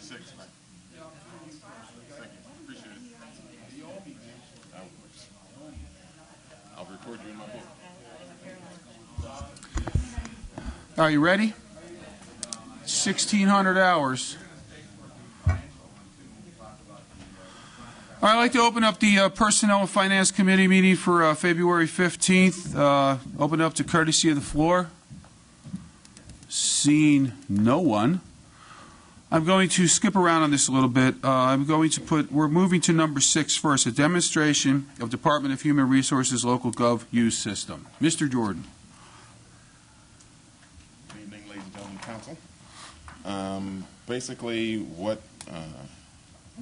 6, man. Thank you. Appreciate it. I'll record you in my book. Are you ready? 1,600 hours. All right, I'd like to open up the Personnel and Finance Committee meeting for February 15th. Open up to courtesy of the floor. Seeing no one, I'm going to skip around on this a little bit. We're moving to number 6 first, a demonstration of Department of Human Resources Local Gov use system. Mr. Jordan. Good evening, ladies and gentlemen, council. Basically, what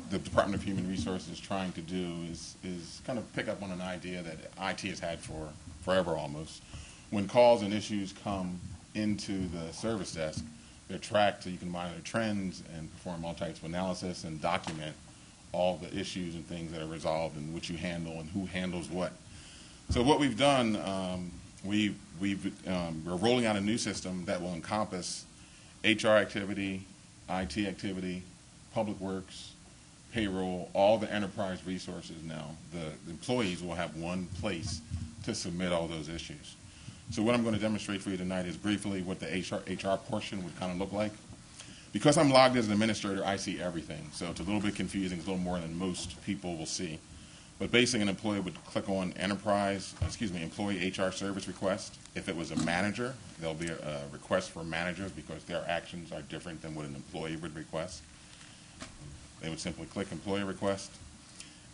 the Department of Human Resources is trying to do is kind of pick up on an idea that IT has had for forever almost. When calls and issues come into the service desk, they're tracked so you can monitor trends and perform all types of analysis and document all the issues and things that are resolved and what you handle and who handles what. So what we've done, we're rolling out a new system that will encompass HR activity, IT activity, public works, payroll, all the enterprise resources now. The employees will have one place to submit all those issues. So what I'm going to demonstrate for you tonight is briefly what the HR portion would kind of look like. Because I'm logged as an administrator, I see everything. So it's a little bit confusing. It's a little more than most people will see. But basically, an employee would click on employee HR service request. If it was a manager, there'll be a request for managers because their actions are different than what an employee would request. They would simply click employee request.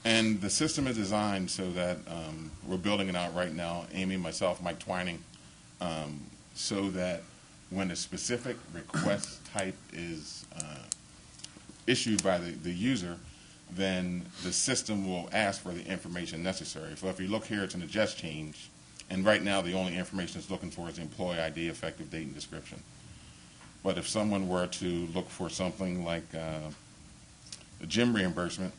And the system is designed so that we're building it out right now, Amy, myself, Mike Twining, so that when a specific request type is issued by the user, then the system will ask for the information necessary. So if you look here, it's an adjust change, and right now the only information it's looking for is the employee ID, effective date, and description. But if someone were to look for something like a gym reimbursement,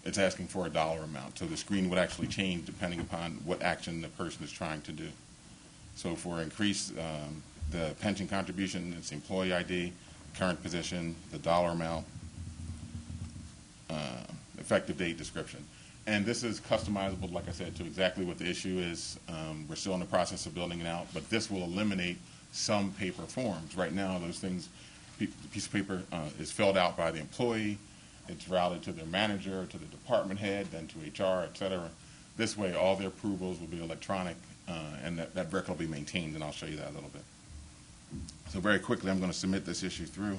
it's asking for a dollar amount. So the screen would actually change depending upon what action the person is trying to do. So for increase the pension contribution, it's employee ID, current position, the dollar amount, effective date, description. And this is customizable, like I said, to exactly what the issue is. We're still in the process of building it out, but this will eliminate some paper forms. Right now, those things, the piece of paper is filled out by the employee. It's routed to their manager, to the department head, then to HR, et cetera. This way, all their approvals will be electronic, and that record will be maintained, and I'll show you that a little bit. So very quickly, I'm going to submit this issue through.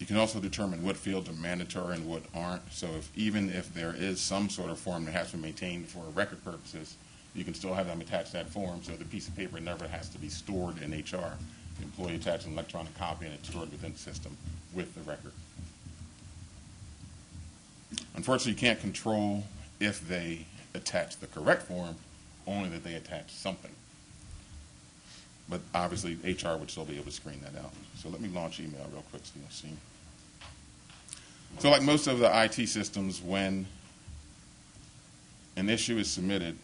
You can also determine what fields are mandatory and what aren't. So even if there is some sort of form that has to be maintained for record purposes, you can still have them attach that form so the piece of paper never has to be stored in HR. The employee attaches an electronic copy and it's stored within the system with the record. Unfortunately, you can't control if they attach the correct form, only that they attach something. But obviously, HR would still be able to screen that out. So let me launch email real quick so you'll see. So like most of the IT systems, when an issue is submitted,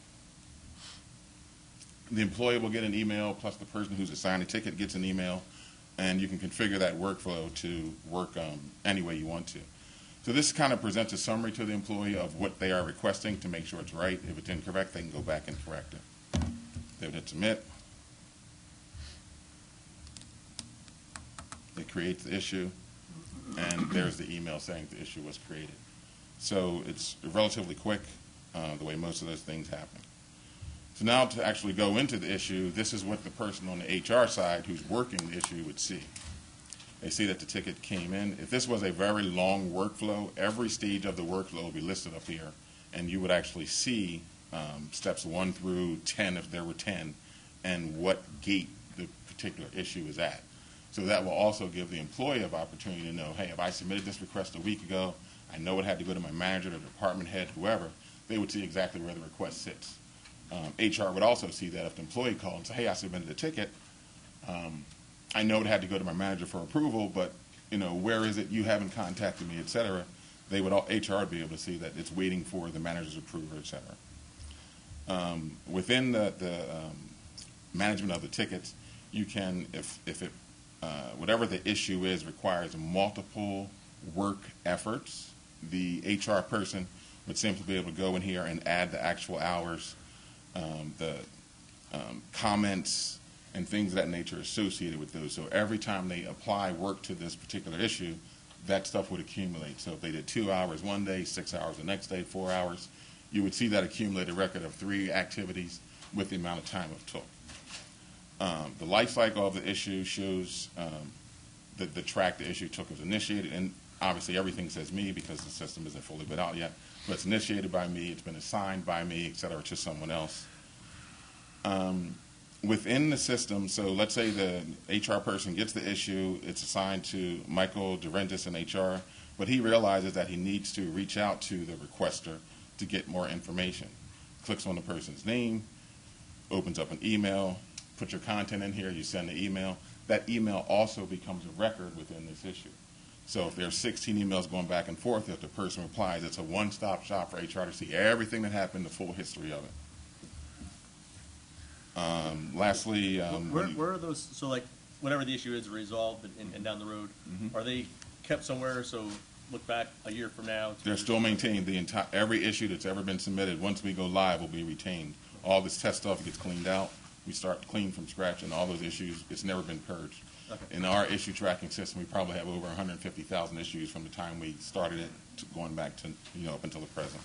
the employee will get an email, plus the person who's assigned a ticket gets an email, and you can configure that workflow to work any way you want to. So this kind of presents a summary to the employee of what they are requesting to make sure it's right. If it's incorrect, they can go back and correct it. They would hit submit. It creates the issue, and there's the email saying the issue was created. So it's relatively quick, the way most of those things happen. So now to actually go into the issue, this is what the person on the HR side who's working the issue would see. They see that the ticket came in. If this was a very long workflow, every stage of the workflow will be listed up here, and you would actually see steps 1 through 10, if there were 10, and what gate the particular issue is at. So that will also give the employee an opportunity to know, hey, if I submitted this request a week ago, I know it had to go to my manager, the department head, whoever, they would see exactly where the request sits. HR would also see that if the employee called and said, hey, I submitted a ticket, I know it had to go to my manager for approval, but where is it? You haven't contacted me, et cetera. HR would be able to see that it's waiting for the manager's approval, et cetera. Within the management of the tickets, you can, if it, whatever the issue is, requires multiple work efforts, the HR person would simply be able to go in here and add the actual hours, the comments, and things of that nature associated with those. So every time they apply work to this particular issue, that stuff would accumulate. So if they did 2 hours one day, 6 hours the next day, 4 hours, you would see that accumulated record of 3 activities with the amount of time it took. The life cycle of the issue shows the track the issue took was initiated, and obviously everything says me because the system isn't fully built out yet, but it's initiated by me, it's been assigned by me, et cetera, to someone else. Within the system, so let's say the HR person gets the issue, it's assigned to Michael Durentis in HR, but he realizes that he needs to reach out to the requester to get more information. Clicks on the person's name, opens up an email, put your content in here, you send the email. That email also becomes a record within this issue. So if there's 16 emails going back and forth, if the person replies, it's a one-stop shop for HR to see everything that happened, the full history of it. Lastly, where are those? So, like, whenever the issue is resolved and down the road, are they kept somewhere? So, look back a year from now. They're still maintained. Every issue that's ever been submitted, once we go live, will be retained. All this test stuff gets cleaned out. We start clean from scratch, and all those issues, it's never been purged. Okay. In our issue tracking system, we probably have over 150,000 issues from the time we started it to going back to up until the present.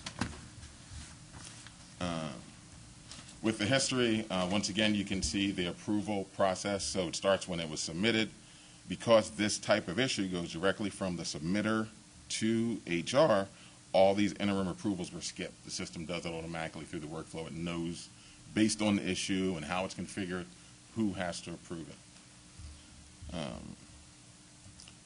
With the history, once again, you can see the approval process. So it starts when it was submitted. Because this type of issue goes directly from the submitter to HR, all these interim approvals were skipped. The system does it automatically through the workflow. It knows, based on the issue and how it's configured, who has to approve it.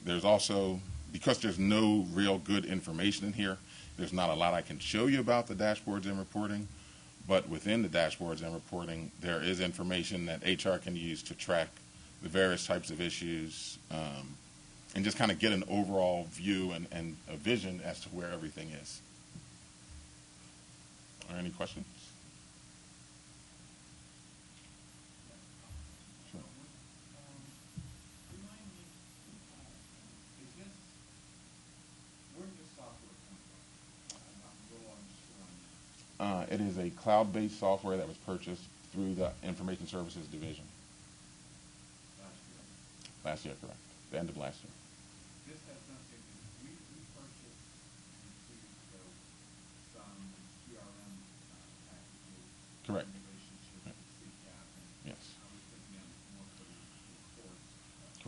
There's also, because there's no real good information in here, there's not a lot I can show you about the dashboards and reporting. But within the dashboards and reporting, there is information that HR can use to track the various types of issues and just kind of get an overall view and a vision as to where everything is. Are any questions? Sure. It is a cloud-based software that was purchased through the Information Services Division. Last year, correct. The end of last year. This has nothing to do. We purchased some CRM packages. Correct. In relationship with CCAP. Yes. I was thinking more for the courts.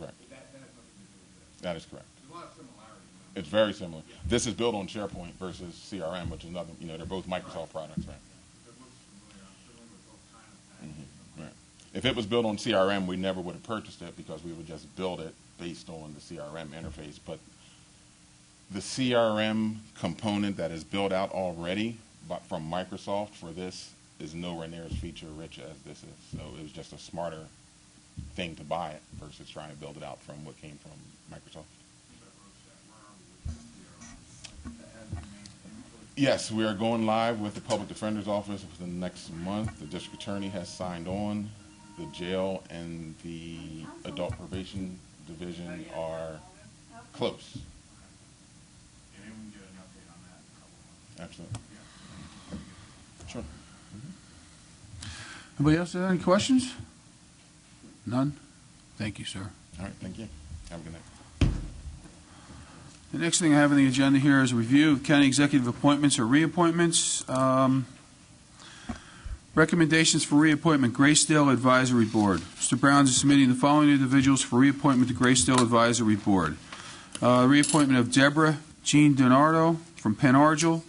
Correct. But that has nothing to do with this. That is correct. There's a lot of similarities. It's very similar. Yeah. This is built on SharePoint versus CRM, which is nothing. They're both Microsoft products, right? It looks familiar. I'm familiar with both kind of packages. Right. If it was built on CRM, we never would have purchased it because we would just build it based on the CRM interface. But the CRM component that is built out already from Microsoft for this is nowhere near as feature-rich as this is. So it was just a smarter thing to buy it versus trying to build it out from what came from Microsoft. Yes, we are going live with the Public Defender's Office within the next month. The District Attorney has signed on. The jail and the Adult Probation Division are close. And then we can get an update on that in a couple of months. Absolutely. Sure. Anybody else have any questions? None? Thank you, sir. All right, thank you. Have a good night. The next thing I have on the agenda here is a review of county executive appointments or reappointments. Recommendations for reappointment, Gracedale Advisory Board. Mr. Brown is submitting the following individuals for reappointment to Gracedale Advisory Board. Reappointment of Deborah Jean Donardo from Penn Argyl,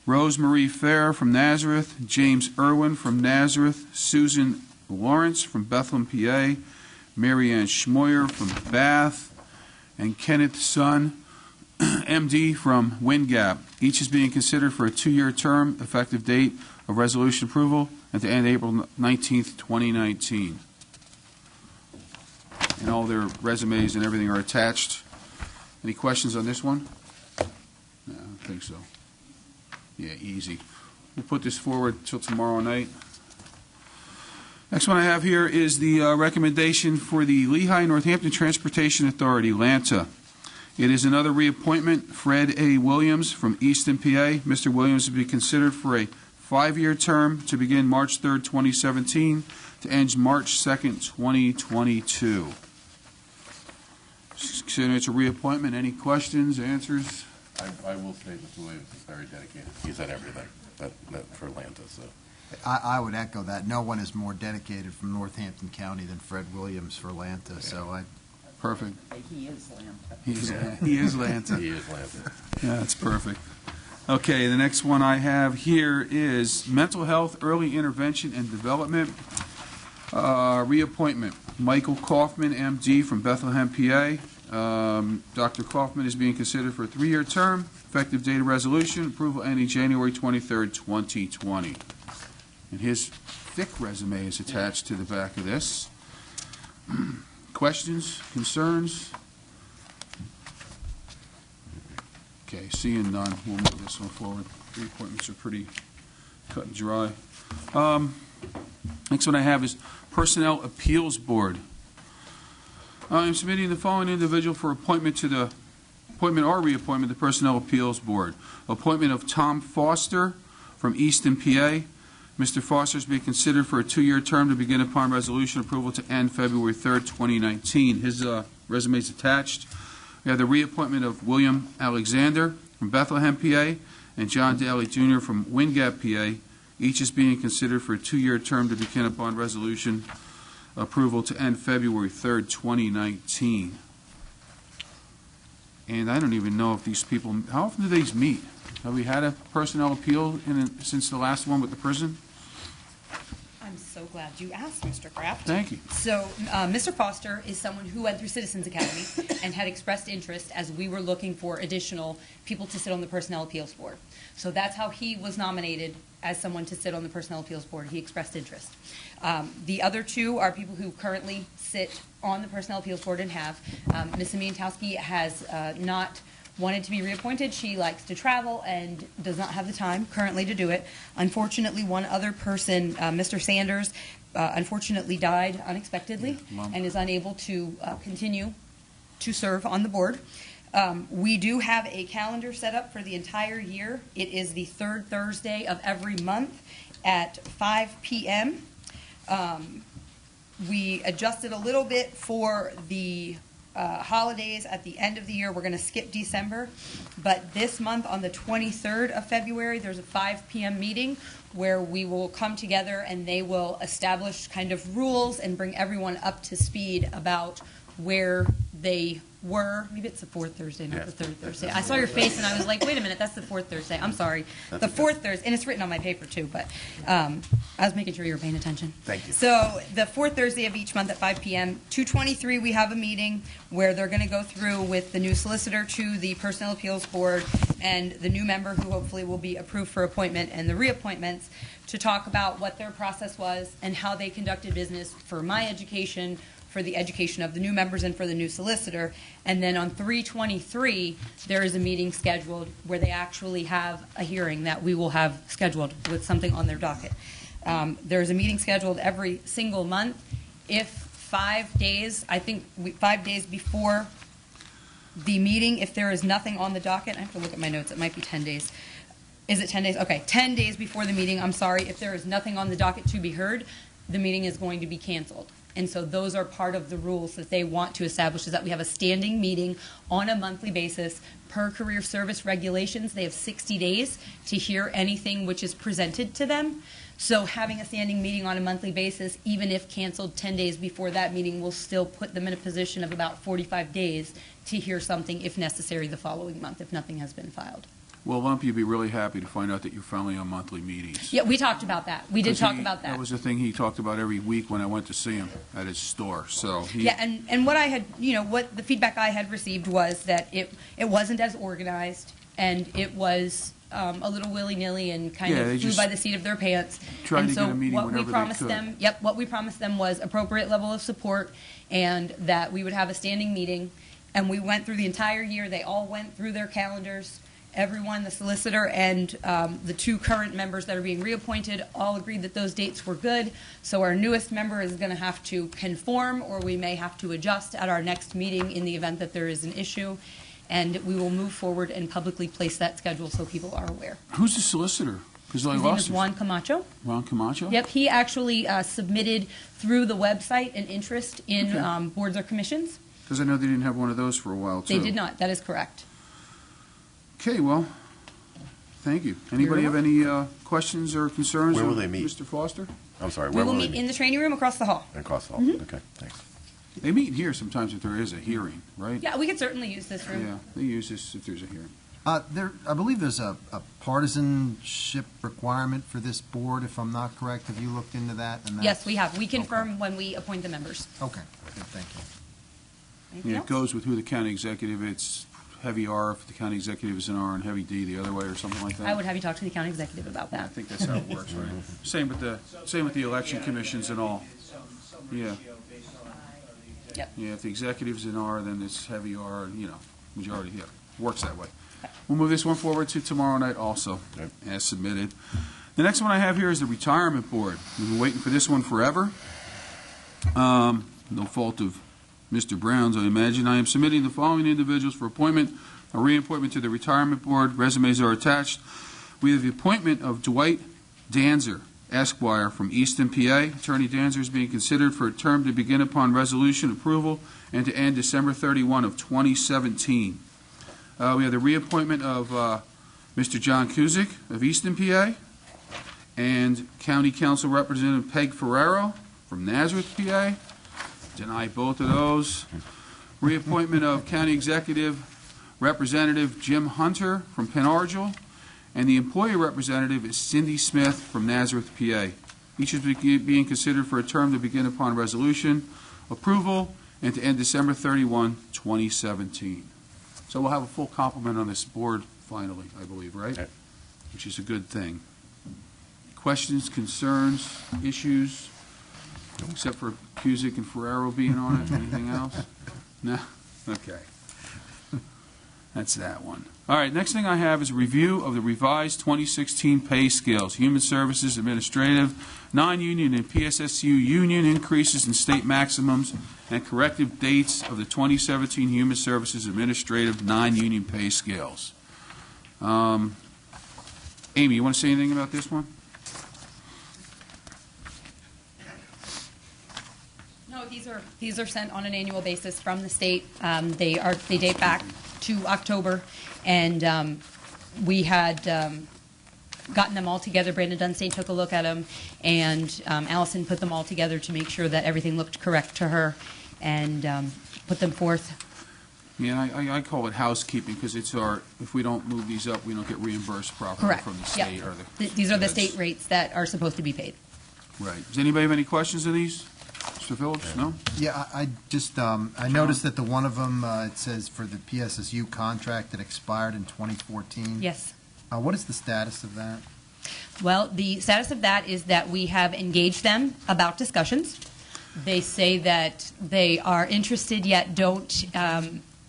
Rose Marie Fair from Nazareth, James Irwin from Nazareth, Susan Lawrence from Bethlehem, PA, Mary Ann Schmoyer from Bath, and Kenneth Sun MD from Wind Gap. Each is being considered for a 2-year term, effective date of resolution approval at the end of April 19th, 2019. And all their resumes and everything are attached. Any questions on this one? No, I don't think so. Yeah, easy. We'll put this forward till tomorrow night. Next one I have here is the recommendation for the Lehigh Northampton Transportation Authority, LANTA. It is another reappointment, Fred A. Williams from Easton, PA. Mr. Williams will be considered for a 5-year term to begin March 3rd, 2017, to end March 2nd, 2022. Consider it's a reappointment. Any questions, answers? I will say Mr. Williams is very dedicated. He's at everything that for Atlanta. So I would echo that. No one is more dedicated from Northampton County than Fred Williams for Lanta. Yeah. So Perfect. He is Lanta. He is Lanta. he is Atlanta. Yeah, that's perfect. Okay, the next one I have here is Mental Health Early Intervention and Development reappointment. Michael Kaufman, MD from Bethlehem, PA. Dr. Kaufman is being considered for a 3-year term, effective date of resolution, approval ending January 23rd, 2020. And his thick resume is attached to the back of this. Questions, concerns? Okay, seeing none, we'll move this one forward. The appointments are pretty cut and dry. Next one I have is Personnel Appeals Board. I'm submitting the following individual for appointment or reappointment to the Personnel Appeals Board. Appointment of Tom Foster from Easton, PA. Mr. Foster is being considered for a 2-year term to begin upon resolution approval to end February 3rd, 2019. His resume is attached. We have the reappointment of William Alexander from Bethlehem, PA, and John Daly Jr. from Wind Gap, PA. Each is being considered for a 2-year term to begin upon resolution approval to end February 3rd, 2019. And I don't even know if these people, how often do these meet? Have we had a personnel appeal since the last one with the prison? I'm so glad you asked, Mr. Kraft. Thank you. So, Mr. Foster is someone who went through Citizens Academy and had expressed interest as we were looking for additional people to sit on the Personnel Appeals Board. So that's how he was nominated as someone to sit on the Personnel Appeals Board. He expressed interest. The other two are people who currently sit on the Personnel Appeals Board and have. Ms. Amientowski has not wanted to be reappointed. She likes to travel and does not have the time currently to do it. Unfortunately, one other person, Mr. Sanders, unfortunately died unexpectedly and is unable to continue to serve on the board. We do have a calendar set up for the entire year. It is the 3rd Thursday of every month at 5 p.m. We adjusted a little bit for the holidays at the end of the year. We're going to skip December, but this month on the 23rd of February, there's a 5 p.m. meeting where we will come together and they will establish kind of rules and bring everyone up to speed about where they were. Maybe it's the 4th Thursday, not the 3rd Thursday. I saw your face and I was like, wait a minute, that's the 4th Thursday. I'm sorry. The 4th Thursday, and it's written on my paper too, but I was making sure you were paying attention. Thank you. So the 4th Thursday of each month at 5 p.m., 2:23, we have a meeting where they're going to go through with the new solicitor to the Personnel Appeals Board and the new member who hopefully will be approved for appointment and the reappointments to talk about what their process was and how they conducted business for my education, for the education of the new members and for the new solicitor. And then on 3/23, there is a meeting scheduled where they actually have a hearing that we will have scheduled with something on their docket. There's a meeting scheduled every single month. If 5 days, 5 days before the meeting, if there is nothing on the docket, I have to look at my notes, it might be 10 days. Is it 10 days? Okay, 10 days before the meeting, I'm sorry, if there is nothing on the docket to be heard, the meeting is going to be canceled. And so those are part of the rules that they want to establish, is that we have a standing meeting on a monthly basis. Per career service regulations, they have 60 days to hear anything which is presented to them. So having a standing meeting on a monthly basis, even if canceled 10 days before that meeting, will still put them in a position of about 45 days to hear something, if necessary, the following month, if nothing has been filed. Well, Lumpy would be really happy to find out that you're finally on monthly meetings. Yeah, we talked about that. We did 'Cause talk about that. That was the thing he talked about every week when I went to see him at his store, so he... Yeah, and what I had, what the feedback I had received was that it wasn't as organized, and it was a little willy-nilly and kind Yeah, of they flew just by the seat of their pants. tried And to so get a meeting what we whenever they promised could. them, what we promised them was appropriate level of support, and that we would have a standing meeting. And we went through the entire year. They all went through their calendars. Everyone, the solicitor and the 2 current members that are being reappointed, all agreed that those dates were good. So our newest member is going to have to conform, or we may have to adjust at our next meeting in the event that there is an issue. And we will move forward and publicly place that schedule so people are aware. Who's the solicitor? Because I His name lost is it. Juan Camacho. Ron Camacho? Yep, he actually submitted through the website an interest in Okay. boards or commissions. Because I know they didn't have one of those for a while, too. They did not. That is correct. Okay, well, thank you. Anybody have any questions or concerns? Where will of they meet? Mr. Foster? I'm sorry, We where will will they meet meet? in the training room across the hall. Across the hall? Mhm. Okay, thanks. They meet here sometimes if there is a hearing, right? Yeah, we could certainly use this room. Yeah, they use this if there's a hearing. I believe there's a partisanship requirement for this board, if I'm not correct. Have you looked into that? And Yes, that's- we have. We confirm when we appoint the members. Okay, good, thank you. Anything Yeah, it else? goes with who the county executive, it's heavy R if the county executive is an R and heavy D the other way or something like that. I would have you talk to the county executive about I that. think that's how it works, right? Same with the election commissions and all. Yeah. Yep. Yeah, if the executive's an R, then it's heavy R, and, majority, yeah, works that way. We'll move this one forward to tomorrow night also, Yep. as submitted. The next one I have here is the retirement board. We've been waiting for this one forever. No fault of Mr. Brown's, I imagine. I am submitting the following individuals for appointment, a reappointment to the retirement board. Resumes are attached. We have the appointment of Dwight Danzer, Esquire, from Easton, PA. Attorney Danzer is being considered for a term to begin upon resolution approval and to end December 31 of 2017. We have the reappointment of Mr. John Kuzic of Easton, PA, and County Council Representative Peg Ferrero from Nazareth, PA. Deny both of those. Reappointment of County Executive Representative Jim Hunter from Penargil, and the employee representative is Cindy Smith from Nazareth, PA. Each is being considered for a term to begin upon resolution, approval, and to end December 31, 2017. So we'll have a full complement on this board finally, I believe, right? Yep. Which is a good thing. Questions, concerns, issues, except for Cusick and Ferrero being on it? Anything else? No? Okay. That's that one. All right, next thing I have is a review of the revised 2016 pay scales, Human Services Administrative, non-union and PSSU union increases in state maximums, and corrective dates of the 2017 Human Services Administrative non-union pay scales. Amy, you want to say anything about this one? No, these are sent on an annual basis from the state. They date back to October, and we had gotten them all together. Brandon Dunstane took a look at them, and Allison put them all together to make sure that everything looked correct to her, and put them forth. Yeah, I call it housekeeping because it's if we don't move these up, we don't get reimbursed properly Correct. from the Yep. state. These are the That's- state rates that are supposed to be paid. Right. Does anybody have any questions of these? Mr. Phillips? No? Yeah, I just, I noticed that the one of them, it says for the PSSU contract that expired in 2014. Yes. What is the status of that? Well, the status of that is that we have engaged them about discussions. They say that they are interested yet don't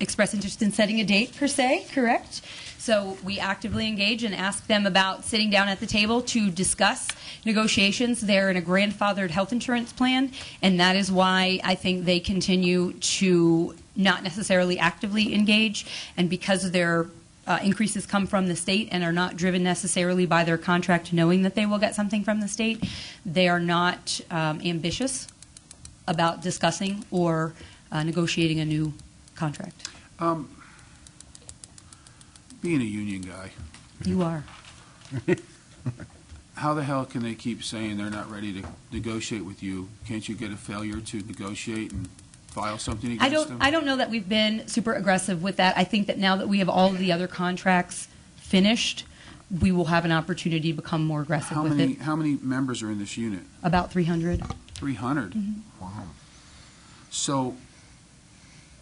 express interest in setting a date per se, correct? So we actively engage and ask them about sitting down at the table to discuss negotiations. They're in a grandfathered health insurance plan, and that is why I think they continue to not necessarily actively engage. And because their increases come from the state and are not driven necessarily by their contract knowing that they will get something from the state, they are not ambitious about discussing or negotiating a new contract. Being a union guy, You are. how the hell can they keep saying they're not ready to negotiate with you? Can't you get a failure to negotiate and file something against them? I don't know that we've been super aggressive with that. I think that now that we have all of the other contracts finished, we will have an opportunity to become more aggressive with it. How many members are in this unit? About 300. 300? Wow. So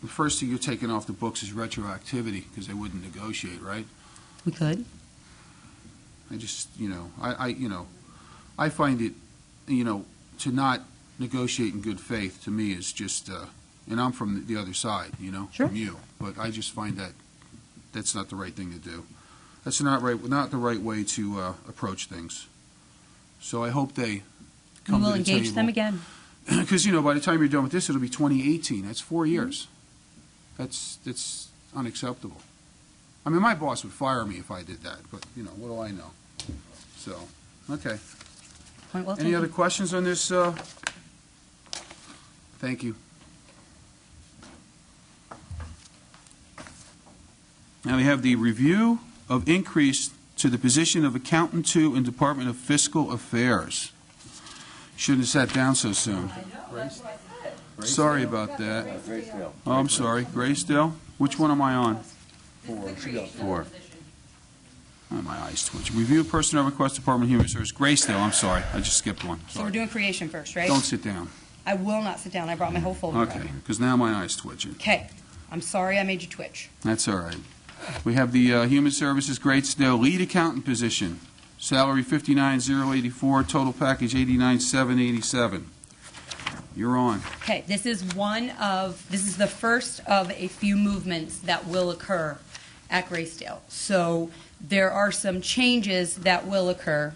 the first thing you're taking off the books is retroactivity, because they wouldn't negotiate, right? We could. I just, I find it, to not negotiate in good faith, to me, is just, and I'm from the other side, Sure. from you, but I just find that that's not the right thing to do. That's not the right way to approach things. So I hope they We come will to the table. engage them again. Because, by the time you're done with this, it'll be 2018. That's 4 years. That's unacceptable. I mean, my boss would fire me if I did that, but, what do I know? So, okay. Point well Any taken. other questions on this? Thank you. Now we have the review of increase to the position of Accountant 2 in Department of Fiscal Affairs. Shouldn't have sat down so soon. Sorry about that. Gracedale. Oh, I'm sorry. Gracedale? Which one am I on? 4. Oh, my eyes twitch. Review personnel request, Department of Human Services. Gracedale, I'm sorry. I just skipped one. So we're Sorry. doing creation first, right? Don't sit down. I will not sit down. I brought my whole folder. Okay, because now my eyes twitching. Okay. I'm sorry I made you twitch. That's all right. We have the Human Services Gracedale lead accountant position. Salary $59,084, total package $89,787. You're on. Okay, this is the first of a few movements that will occur at Gracedale. So there are some changes that will occur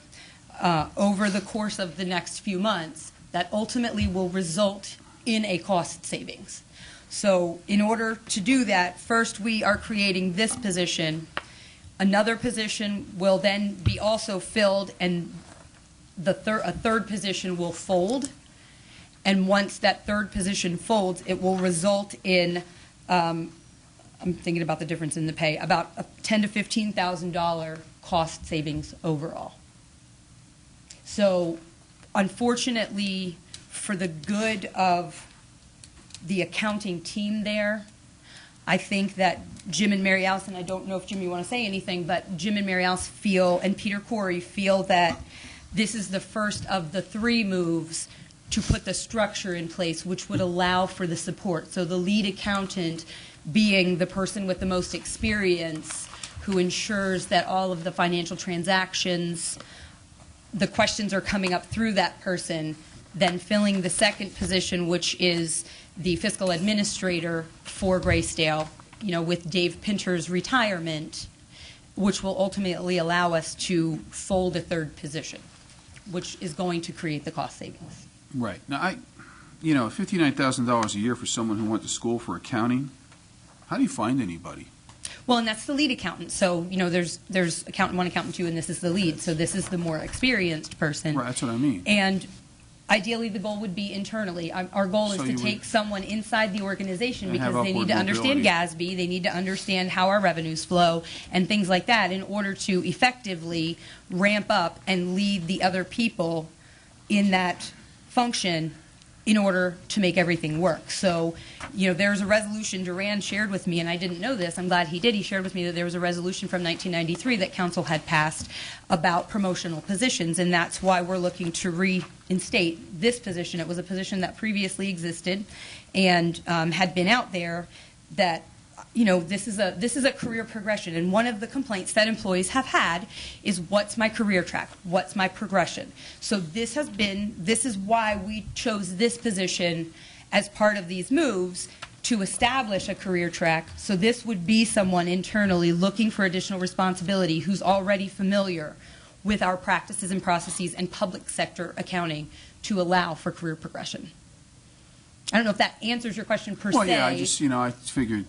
over the course of the next few months that ultimately will result in a cost savings. So in order to do that, first we are creating this position. Another position will then be also filled, and a third position will fold. And once that third position folds, it will result in, I'm thinking about the difference in the pay, about a $10,000 to $15,000 cost savings overall. So unfortunately, for the good of the accounting team there, I think that Jim and Mary Alice, and I don't know if Jim, you want to say anything, but Jim and Mary Alice feel, and Peter Corey feel that this is the first of the 3 moves to put the structure in place, which would allow for the support. So the lead accountant being the person with the most experience who ensures that all of the financial transactions, the questions are coming up through that person, then filling the second position, which is the fiscal administrator for Gracedale, with Dave Pinter's retirement, which will ultimately allow us to fold a third position, which is going to create the cost savings. Right. Now, $59,000 a year for someone who went to school for accounting, how do you find anybody? Well, and that's the lead accountant. So, there's accountant 1, accountant 2, and this is the lead. So this is the more experienced person. Right, that's what I mean. And ideally, the goal would be internally. Our goal is So to you would- take someone inside the organization And have because they need to upward understand mobility. GASB, they need to understand how our revenues flow, and things like that in order to effectively ramp up and lead the other people in that function in order to make everything work. So, there's a resolution Duran shared with me, and I didn't know this. I'm glad he did. He shared with me that there was a resolution from 1993 that council had passed about promotional positions, and that's why we're looking to reinstate this position. It was a position that previously existed and had been out there that, this is a career progression. And one of the complaints that employees have had is, what's my career track? What's my progression? So this is why we chose this position as part of these moves, to establish a career track. So this would be someone internally looking for additional responsibility who's already familiar with our practices and processes and public sector accounting to allow for career progression. I don't know if that answers your question per Well, se. yeah, I figured,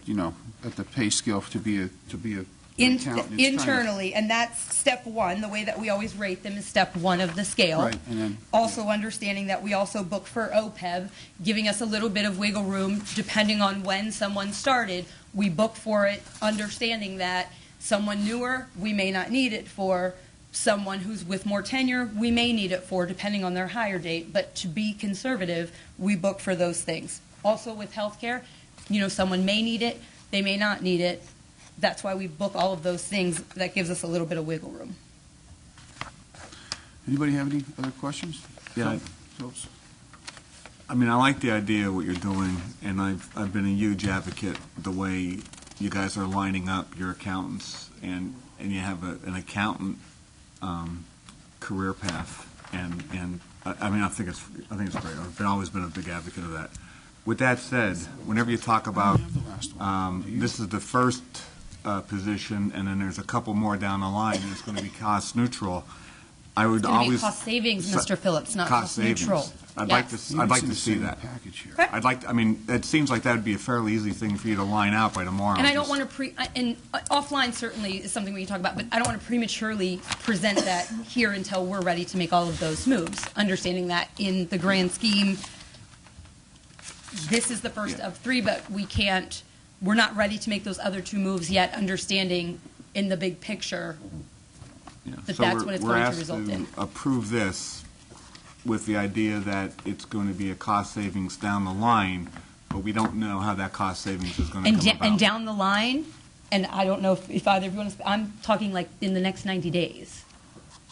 at the pay scale to be a accountant. It's kind of- Internally, and that's step 1. The way that we always rate them is step 1 of the scale. Right, and then- Also understanding that we also book for OPEB, giving us a little bit of wiggle room depending on when someone started. We book for it, understanding that someone newer, we may not need it for. Someone who's with more tenure, we may need it for, depending on their hire date. But to be conservative, we book for those things. Also with healthcare, someone may need it, they may not need it. that's why we book all of those things. That gives us a little bit of wiggle room. Anybody have any other questions? Yeah, Phillips? I mean, I like the idea of what you're doing, and I've been a huge advocate the way you guys are lining up your accountants, and you have an accountant career path, and I mean, I think it's great. I've always been a big advocate of that. With that said, whenever you talk about this is the first position, and then there's a couple more down the line, and it's going to be cost neutral. I would It's going to be always cost savings, Mr. Phillips, not cost neutral. I'd Yes. like to see that. Correct. I mean, it seems like that would be a fairly easy thing for you to line out by tomorrow. And I don't want to and offline certainly is something we can talk about, but I don't want to prematurely present that here until we're ready to make all of those moves, understanding that in the grand scheme, this is the first of three, but we're not ready to make those other two moves yet, understanding in the big picture Yeah. that So that's what it's we're going to asked result in. approve this with the idea that it's going to be a cost savings down the line, but we don't know how that cost savings is going to come about. And down the line, and I don't know if either of you want to, I'm talking like in the next 90 days.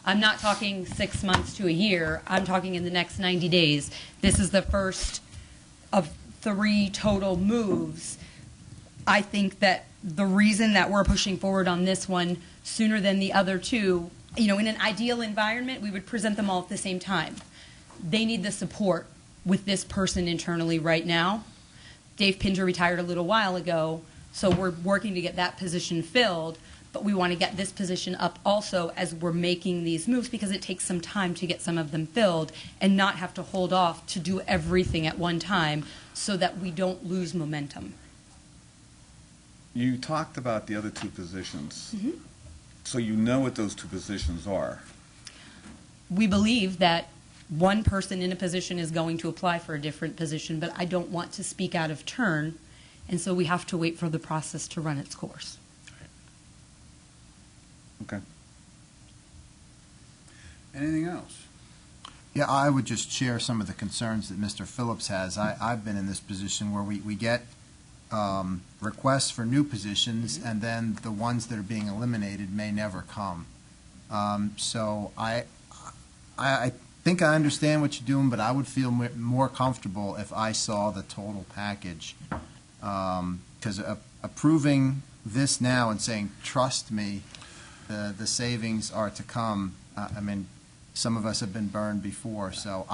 I'm not talking 6 months to a year. I'm talking in the next 90 days. This is the first of 3 total moves. I think that the reason that we're pushing forward on this one sooner than the other two, in an ideal environment, we would present them all at the same time. They need the support with this person internally right now. Dave Pinger retired a little while ago, so we're working to get that position filled, but we want to get this position up also as we're making these moves because it takes some time to get some of them filled and not have to hold off to do everything at one time so that we don't lose momentum. You talked about the other 2 positions. Mm-hmm. So you know what those 2 positions are. We believe that one person in a position is going to apply for a different position, but I don't want to speak out of turn, and so we have to wait for the process to run its course. Okay. Anything else? Yeah, I would just share some of the concerns that Mr. Phillips has. I've been in this position where we get requests for new positions, and then the ones that are being eliminated may never come. So I think I understand what you're doing, but I would feel more comfortable if I saw the total package. Because approving this now and saying, trust me, the savings are to come, I mean, some of us have been burned before, so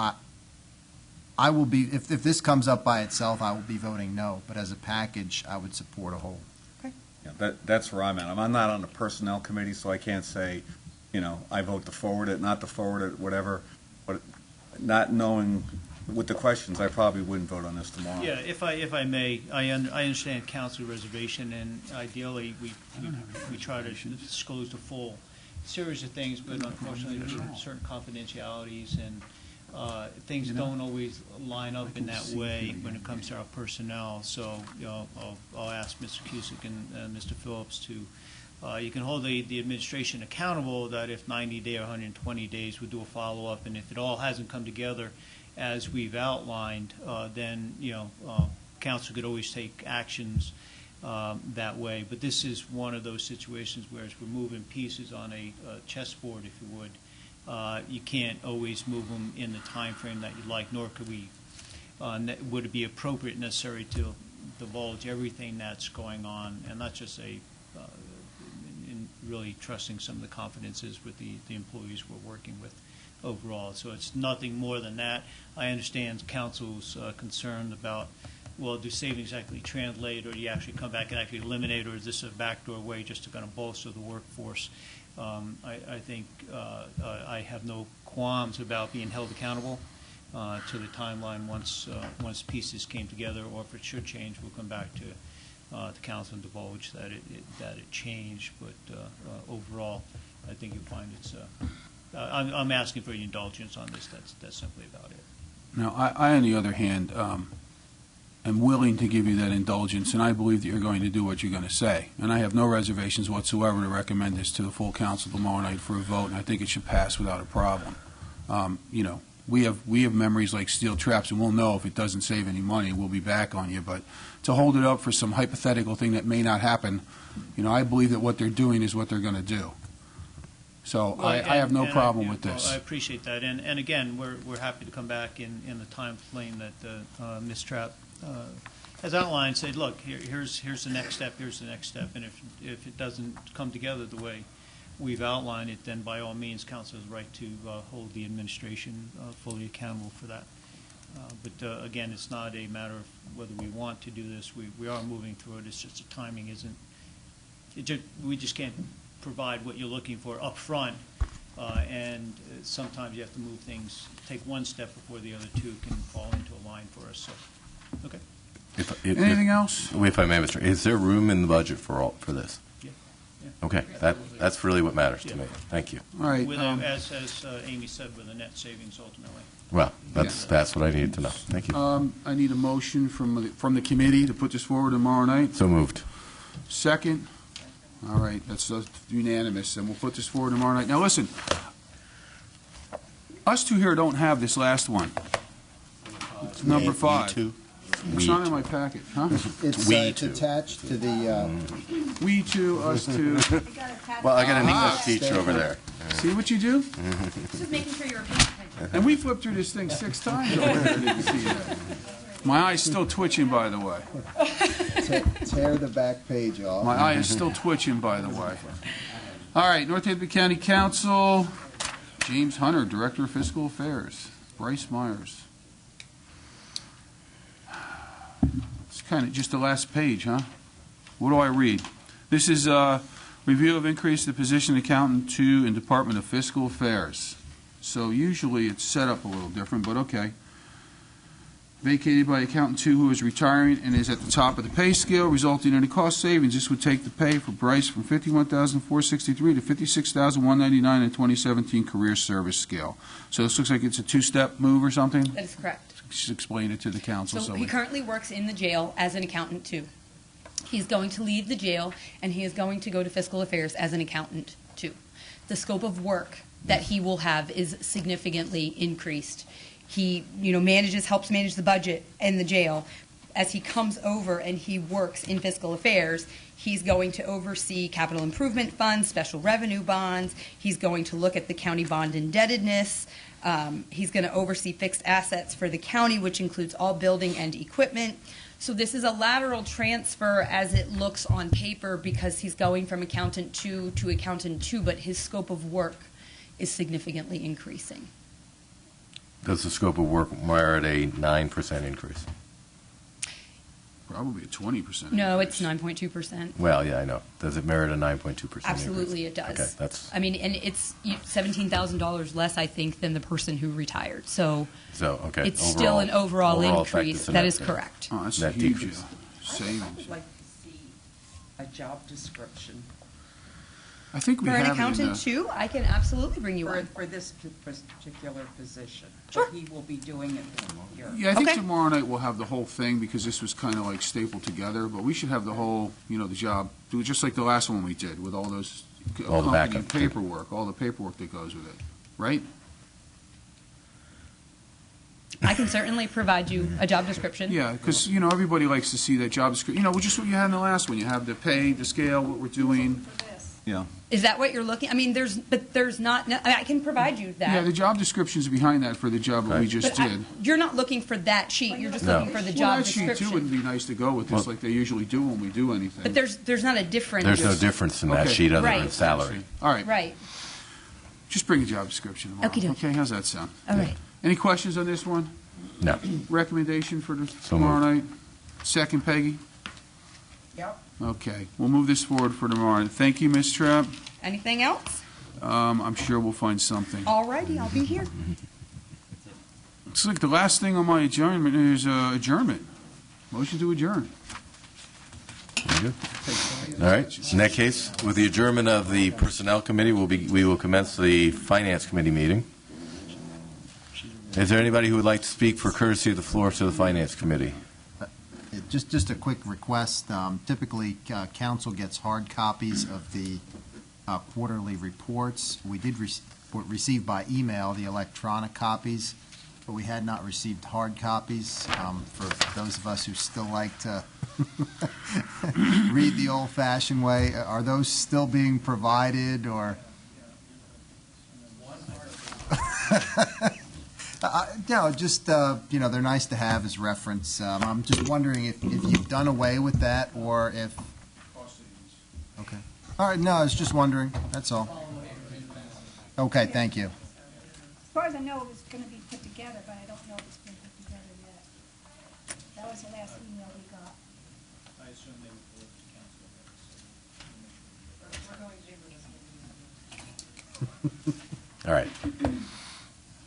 I will be, if this comes up by itself, I will be voting no, but as a package, I would support a whole. Yeah, that's where I'm at. I'm not on the personnel committee, so I can't say, I vote to forward it, not to forward it, whatever. But not knowing with the questions, I probably wouldn't vote on this tomorrow. Yeah, if I may, I understand council reservation, and ideally, we try to disclose the full series of things, but unfortunately, there's certain confidentialities, and things don't always line up in that way when it comes to our personnel. So, I'll ask Mr. Cusick and Mr. Phillips to, you can hold the administration accountable that if 90 days or 120 days, we do a follow-up, and if it all hasn't come together as we've outlined, then, council could always take actions that way. But this is one of those situations where as we're moving pieces on a chessboard, if you would, you can't always move them in the time frame that you'd like, nor could we, would it be appropriate necessary to divulge everything that's going on, and not just in really trusting some of the confidences with the employees we're working with overall. So it's nothing more than that. I understand council's concern about, well, do savings actually translate, or do you actually come back and actually eliminate, or is this a backdoor way just to kind of bolster the workforce? I think I have no qualms about being held accountable to the timeline once pieces came together, or if it should change, we'll come back to the council and divulge that it changed. But overall, I think you'll find it's. I'm asking for your indulgence on this. That's simply about it. Now, I on the other hand, am willing to give you that indulgence, and I believe that you're going to do what you're going to say. And I have no reservations whatsoever to recommend this to the full council tomorrow night for a vote, and I think it should pass without a problem. we have memories like steel traps, and we'll know if it doesn't save any money, we'll be back on you. But to hold it up for some hypothetical thing that may not happen, I believe that what they're doing is what they're going to do. So Well, I have no problem yeah, with this. Well, I appreciate that, and again, we're happy to come back in the time frame that Ms. Trapp has outlined. Say, look, here's the next step. Here's the next step, and if it doesn't come together the way we've outlined it, then by all means, council has the right to hold the administration fully accountable for that. But again, it's not a matter of whether we want to do this. We are moving through it. It's just the timing isn't. We just can't provide what you're looking for up front, and sometimes you have to move things, take one step before the other two can fall into a line for us. So, okay. Anything else? If I may, Mr. Is there room in the budget for this? Yeah. Okay, that's really what matters to me. Thank you. All right. With as Amy said, with a net savings ultimately. Well, that's what I needed to know. Thank you. I need a motion from the committee to put this forward tomorrow night. So moved. Second? All right, that's unanimous, and we'll put this forward tomorrow night. Now, listen, us two here don't have this last one. It's number 5. Me too. It's not in my packet, huh? It's attached to the, We two, us two. Well, I got an English teacher over there. See what you do? Just making sure you're paying attention. And we flipped through this thing 6 times over there. Didn't see that. My eye's still twitching, by the way. tear the back page off. My eye is still twitching, by the way. All right, North Hampton County Council, James Hunter, Director of Fiscal Affairs. Bryce Myers. It's kind of just the last page, huh? What do I read? This is a review of increase the position accountant 2 in Department of Fiscal Affairs. So usually it's set up a little different, but okay. Vacated by accountant 2 who is retiring and is at the top of the pay scale, resulting in a cost savings. This would take the pay for Bryce from $51,463 to $56,199 in 2017 career service scale. So this looks like it's a 2-step move or something? That is correct. Just explain it to the council. So he currently works in the jail as an accountant too. He's going to leave the jail and he is going to go to fiscal affairs as an accountant too. The scope of work that he will have is significantly increased. He, helps manage the budget in the jail. As he comes over and he works in fiscal affairs, he's going to oversee capital improvement funds, special revenue bonds. He's going to look at the county bond indebtedness. He's going to oversee fixed assets for the county, which includes all building and equipment. So this is a lateral transfer as it looks on paper because he's going from accountant 2 to accountant 2, but his scope of work is significantly increasing. Does the scope of work merit a 9% increase? Probably a 20%. No, it's 9.2%. Well, yeah, I know. Does it merit a 9.2% Absolutely, increase? it does. Okay, that's I mean, and it's $17,000 less, I think, than the person who retired. So okay. it's still an overall effect increase. is a That net is correct. Oh, that's a Net huge decrease. savings. I would like to see a job description I think we For an have it in accountant the- too, I can absolutely bring you one. for this particular position. Sure. But he will be doing it here. Yeah, I think Okay. tomorrow night we'll have the whole thing because this was kind of like stapled together, but we should have the whole, the job, do it just like the last one we did with all those All the accompanying backup. paperwork, all the paperwork that goes with it, right? I can certainly provide you a job description. Yeah, because, everybody likes to see that job description, just what you had in the last one. You have the pay, the scale, what we're doing. Yeah. Is that what you're looking? I mean, there's not. I can provide you that. Yeah, the job description's behind that for the job that we Right. just But did. you're not looking for that sheet. You're just No. looking for the Well, job that sheet too description. would be nice to go with this, Well- like they usually do when we do anything. But there's not a difference. There's no difference in that Okay. sheet other than Right. salary. All right, Right. just bring a job description tomorrow. Okey-dokey. Okay, how's that sound? All right. Any questions on this one? No. Recommendation for the So tomorrow moved. night? Second, Peggy? Yep. Okay, we'll move this forward for tomorrow. night. Thank you, Ms. Trapp. Anything else? I'm sure we'll find something. All righty, I'll be here. Looks like the last thing on my adjournment is adjournment. Motion to adjourn. Very good. All right. In that case, with the adjournment of the Personnel Committee, we will commence the Finance Committee meeting. Is there anybody who would like to speak for courtesy of the floor to the Finance Committee? Just a quick request. Typically, council gets hard copies of the quarterly reports. We did receive by email the electronic copies. but we had not received hard copies. For those of us who still like to read the old-fashioned way, are those still being provided, or? No, just, they're nice to have as reference. I'm just wondering if you've done away with that, or if... Okay. All right, no, I was just wondering, that's all. Okay, thank you. As far as I know, it was going to be put together, but I don't know if it's been put together yet. That was the last email we got. I assume they would forward to council. All right.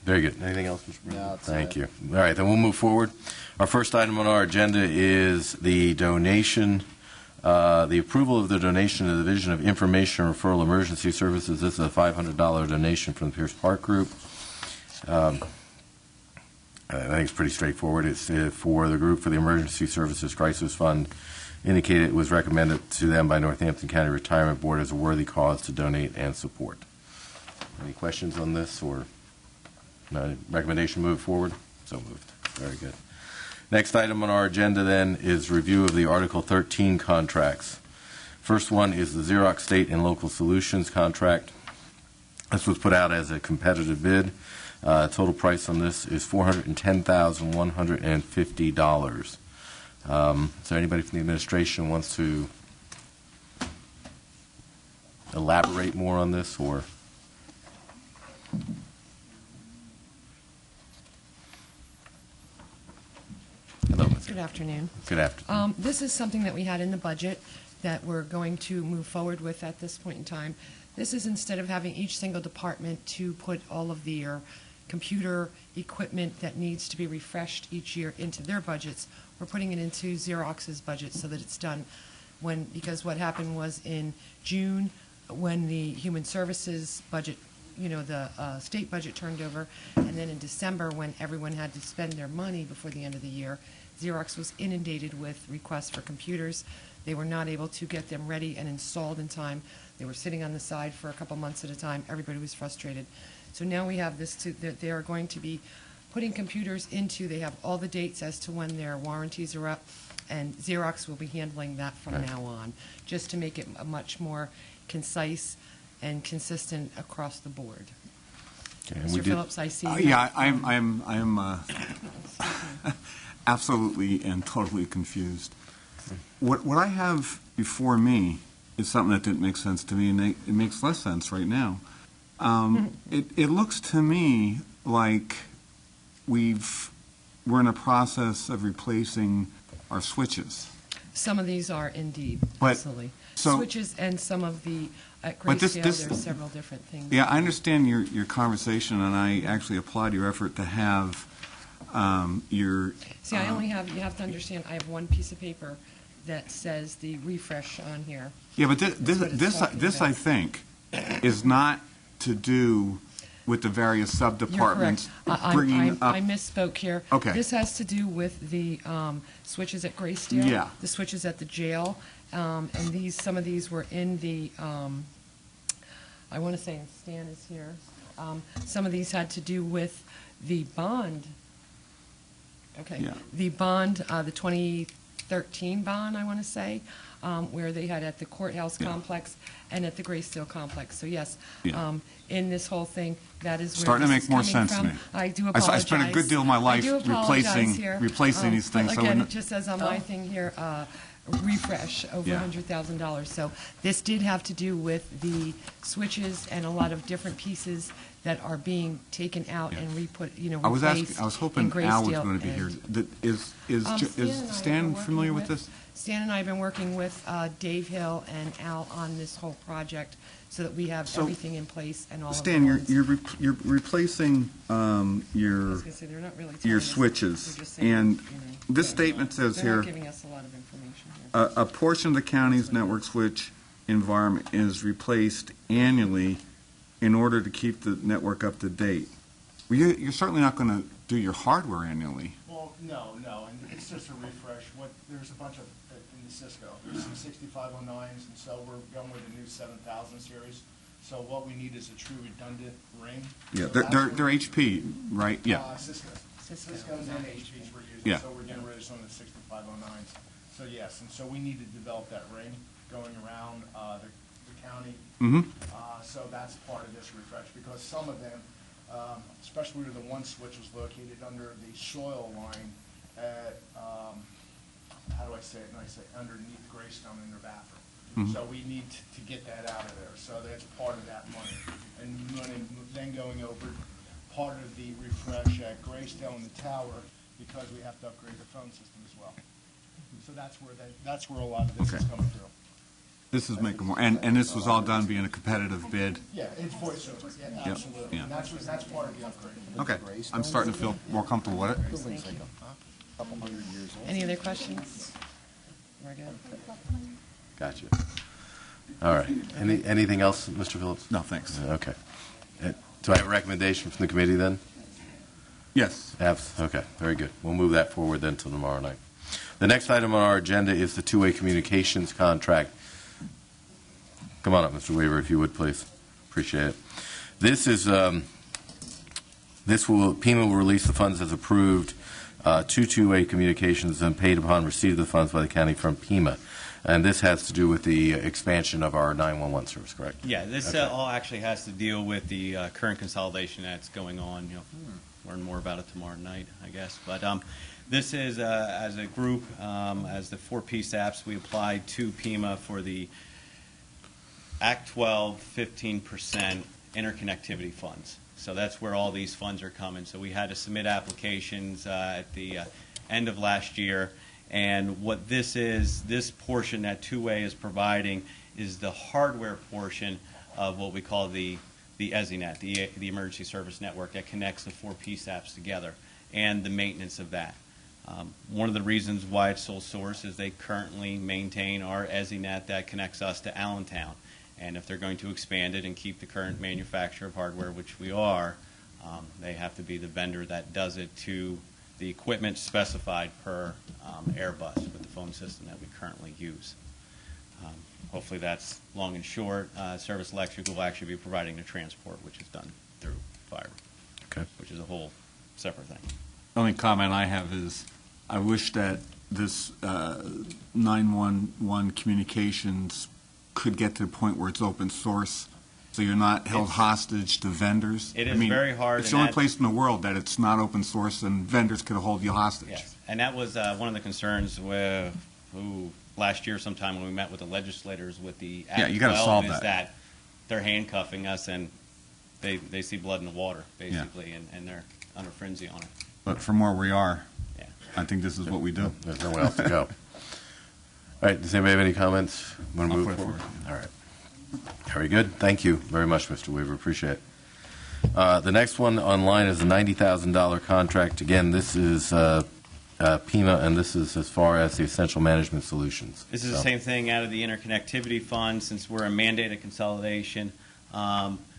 Very good. Anything else, Mr. President? No, that's Thank it. you. All right, then we'll move forward. Our first item on our agenda is the donation, the approval of the donation to the Division of Information and Referral Emergency Services. This is a $500 donation from the Pierce Park Group. I think it's pretty straightforward. It's for the group for the Emergency Services Crisis Fund. Indicated it was recommended to them by Northampton County Retirement Board as a worthy cause to donate and support. Any questions on this, or no, recommendation move forward? So moved. Very good. Next item on our agenda then is review of the Article 13 contracts. First one is the Xerox State and Local Solutions contract. This was put out as a competitive bid. Total price on this is $410,150. Is there anybody from the administration wants to elaborate more on this, or? Hello, Ms. Good afternoon. Good afternoon. This is something that we had in the budget that we're going to move forward with at this point in time. This is instead of having each single department to put all of their computer equipment that needs to be refreshed each year into their budgets, we're putting it into Xerox's budget so that it's done because what happened was in June, when the Human Services budget, the state budget turned over, and then in December, when everyone had to spend their money before the end of the year, Xerox was inundated with requests for computers. They were not able to get them ready and installed in time. They were sitting on the side for a couple months at a time. Everybody was frustrated. So now we have this, that they are going to be putting computers into, they have all the dates as to when their warranties are up, and Xerox will be handling that from now on, just to make it a much more concise and consistent across the board. Okay, Mr. Phillips, I see. Yeah, I'm absolutely and totally confused. What I have before me is something that didn't make sense to me, and it makes less sense right now. It looks to me like we're in a process of replacing our switches. Some of these are indeed, But- absolutely. so- Switches and some of the, at But Gracedale, this- there's several different things. Yeah, I understand your conversation, and I actually applaud your effort to have your... See, I only have, you have to understand, I have one piece of paper that says the refresh on here. Yeah, but That's what it's talking this I about. think, is not to do with the various You're correct. sub-departments bringing up... I misspoke here. Okay. This has to do with the switches at Gracedale. Yeah. The switches at the jail. And some of these were in the, I want to say Stan is here. Some of these had to do with the bond. Okay. Yeah. The bond, the 2013 bond, I want to say, where they had at the courthouse Yeah. complex and at the Gracedale complex. So yes, Yeah. In this whole thing, that is where Starting to this make more is coming sense to from. me. I do I apologize. spent a good deal of my life I do apologize here. replacing these things, But so again, we're it just says on my thing here, refresh over Yeah. $100,000. So this did have to do with the switches and a lot of different pieces that are being taken out Yeah. and replaced I was hoping Al was going to be here. and- Is Stan and I have been Stan working familiar with this? Stan and I have been working with Dave Hill and Al on this whole project so that we have So, everything in place and all Stan, of the ones. you're replacing I your was gonna say, they're not really telling your us, switches, they're just saying, and you know, this statement says they're here, not giving us a lot of information here. a portion of the county's network switch environment is replaced annually in order to keep the network up to date. Well, you're certainly not going to do your hardware annually. Well, no, and it's just a refresh. There's a bunch of, in the Cisco, there's some 6509s, and so we're going with the new 7000 series. So what we need is a true redundant ring. Yeah, So they're, that's they're, what- they're HP, right? Yeah. Cisco's and HP's we're using. Yeah. So we're getting rid of some of the 6509s. So yes, and so we need to develop that ring going around the county. Mm-hmm. So that's part of this refresh, because some of them, especially the one switch was located under the soil line at, how do I say it nicely, underneath Greystone in their bathroom. Mhm. So we need to get that out of there, so that's part of that money. And money then going over part of the refresh at Gracedale and the tower, because we have to upgrade the phone system as well. So that's where a lot of this is Okay. coming through. This is making more, and this was all done being a competitive bid. Yeah, it's voice over, yeah, Yep, absolutely. yeah. And that's part of the upgrade. Okay, I'm starting to feel more comfortable with it. Building's like a couple hundred years old. Any other questions? We're good. Gotcha. All right. Anything else, Mr. Phillips? No, thanks. Okay. Do I have a recommendation from the committee then? Yes. Okay, very good. We'll move that forward then till tomorrow night. The next item on our agenda is the two-way communications contract. Come on up, Mr. Weaver, if you would, please. Appreciate it. This is, PEMA will release the funds as approved to two-way communications and paid upon receipt of the funds by the county from PEMA. And this has to do with the expansion of our 911 service, correct? Yeah, this Okay. all actually has to deal with the current consolidation that's going on. Learn more about it tomorrow night, I guess. But this is, as a group, as the 4 PSAPs, we applied to PEMA for the Act 12 15% interconnectivity funds. So that's where all these funds are coming. So we had to submit applications at the end of last year. And what this is, this portion that two-way is providing is the hardware portion of what we call the EZNet, the Emergency Service Network that connects the 4 PSAPs together, and the maintenance of that. One of the reasons why it's sole source is they currently maintain our EZNet that connects us to Allentown. And if they're going to expand it and keep the current manufacturer of hardware, which we are, they have to be the vendor that does it to the equipment specified per Airbus with the phone system that we currently use. Hopefully that's long and short. Service Electric will actually be providing the transport, which is done through fiber, which is a whole separate thing. The only comment I have is I wish that this 911 communications could get to the point where it's open source, so you're not held hostage to vendors. It is very hard. It's the only place in the world that it's not open source and vendors could hold you hostage. Yes, and that was one of the concerns with last year sometime when we met with the legislators with the Act you got to 12 solve is that. that they're handcuffing us and they see blood in the water, basically, and they're under frenzy on it. But from where we are, Yeah. I think this is what we do. There's nowhere else to go. All right, does anybody have any comments? Want to I'll move put it forward? All right. Very good. Thank you very much, Mr. Weaver. Appreciate it. The next one online is a $90,000 contract. Again, this is PEMA, and this is as far as the Essential Management Solutions. This is the same thing out of the interconnectivity fund. Since we're a mandated consolidation,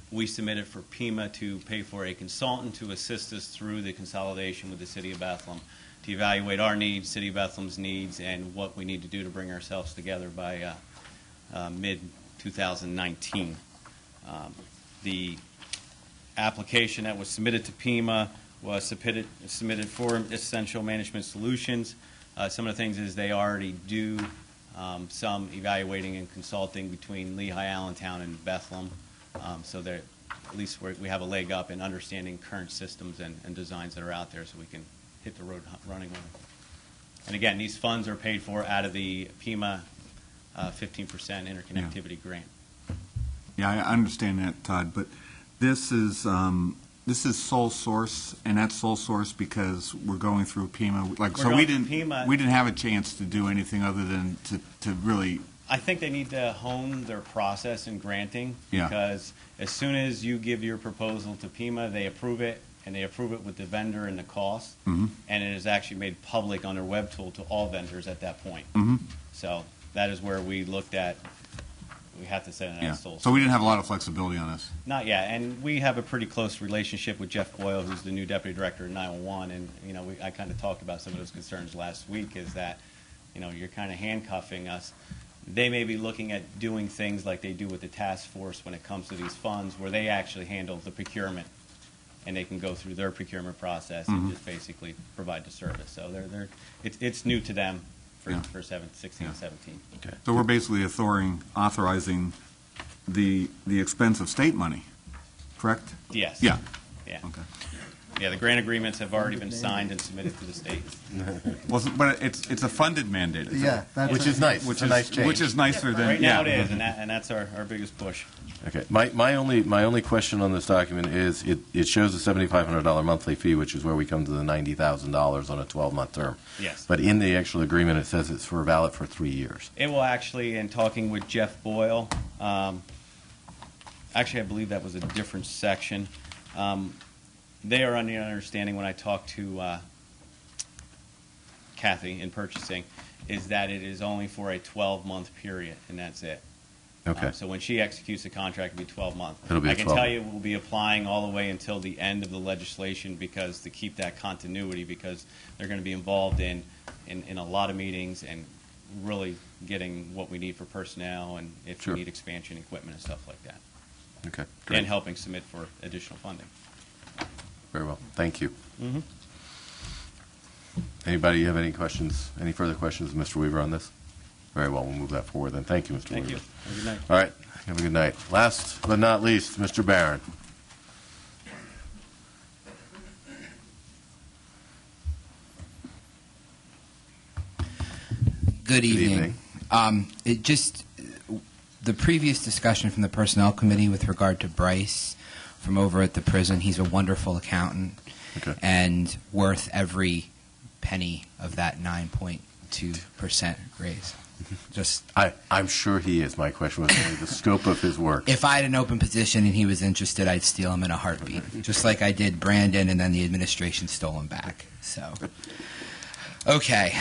we submitted for PEMA to pay for a consultant to assist us through the consolidation with the City of Bethlehem to evaluate our needs, City of Bethlehem's needs, and what we need to do to bring ourselves together by mid-2019. The application that was submitted to PEMA was submitted for Essential Management Solutions. Some of the things is they already do some evaluating and consulting between Lehigh, Allentown, and Bethlehem. So that at least we have a leg up in understanding current systems and designs that are out there so we can hit the road running with it. And again, these funds are paid for out of the PEMA 15% interconnectivity grant. Yeah, I understand that, Todd, but this is sole source, and that's sole source because we're going through PEMA. We didn't have a chance to do anything other than to really. I think they need to hone their process in granting because as soon as you give your proposal to PEMA, they approve it, and they approve it with the vendor and the cost, and it is actually made public on their web tool to all vendors at that point. So that is where we looked at. We have to set it as sole source. So we didn't have a lot of flexibility on this. Not yet, and we have a pretty close relationship with Jeff Boyle, who's the new deputy director of 911, and I kind of talked about some of those concerns last week. Is that you're kind of handcuffing us. they may be looking at doing things like they do with the task force when it comes to these funds, where they actually handle the procurement, and they can go through their procurement process and just basically provide the service. So it's new to them for 16 and 17. Okay. So we're basically authorizing the expense of state money, correct? Yes. Yeah. Yeah. Okay. Yeah, the grant agreements have already been signed and submitted to the state. But it's a funded mandate. Yeah, that's Which is nice. Which It's a nice change. Which is nicer than Right now yeah. it is, and that's our biggest push. Okay. My only question on this document is it shows a $7,500 monthly fee, which is where we come to the $90,000 on a 12-month term. Yes. But in the actual agreement, it says it's valid for 3 years. It will actually, in talking with Jeff Boyle, actually I believe that was a different section. They are under the understanding, when I talked to Kathy in purchasing, is that it is only for a 12-month period, and that's it. Okay. So when she executes the contract, it'll be 12 months. It'll be I can 12. tell you we'll be applying all the way until the end of the legislation, because to keep that continuity, because they're going to be involved in a lot of meetings and really getting what we need for personnel, and if Sure. we need expansion equipment and stuff like that, Okay. Great. and helping submit for additional funding. Very well. Thank you. Mm-hmm. Anybody have any questions, any further questions, Mr. Weaver, on this? Very well. We'll move that forward then. Thank you, Mr. Thank Weaver. you. Have a good night. All right. Have a good night. Last but not least, Mr. Barron. Good evening. The previous discussion from the Personnel Committee with regard to Bryce from over at the prison, he's a wonderful accountant Okay. and worth every penny of that 9.2% raise. Just I'm sure he is. My question was only the scope of his work. if I had an open position and he was interested, I'd steal him in a heartbeat, just like I did Brandon, and then the administration stole him back. So, okay.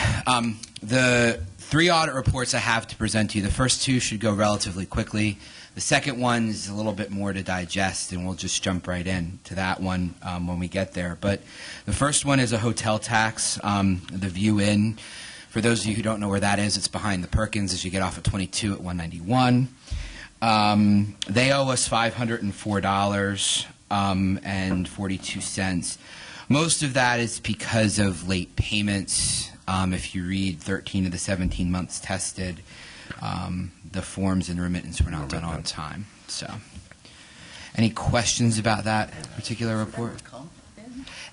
The 3 audit reports I have to present to you, the first 2 should go relatively quickly. The second one is a little bit more to digest, and we'll just jump right in to that one when we get there. But the first one is a hotel tax, the View Inn. For those of you who don't know where that is, it's behind the Perkins as you get off of 22 at 191. They owe us $504.42. Most of that is because of late payments. If you read 13 of the 17 months tested, the forms and remittance were not done on time. So, any questions about that particular report?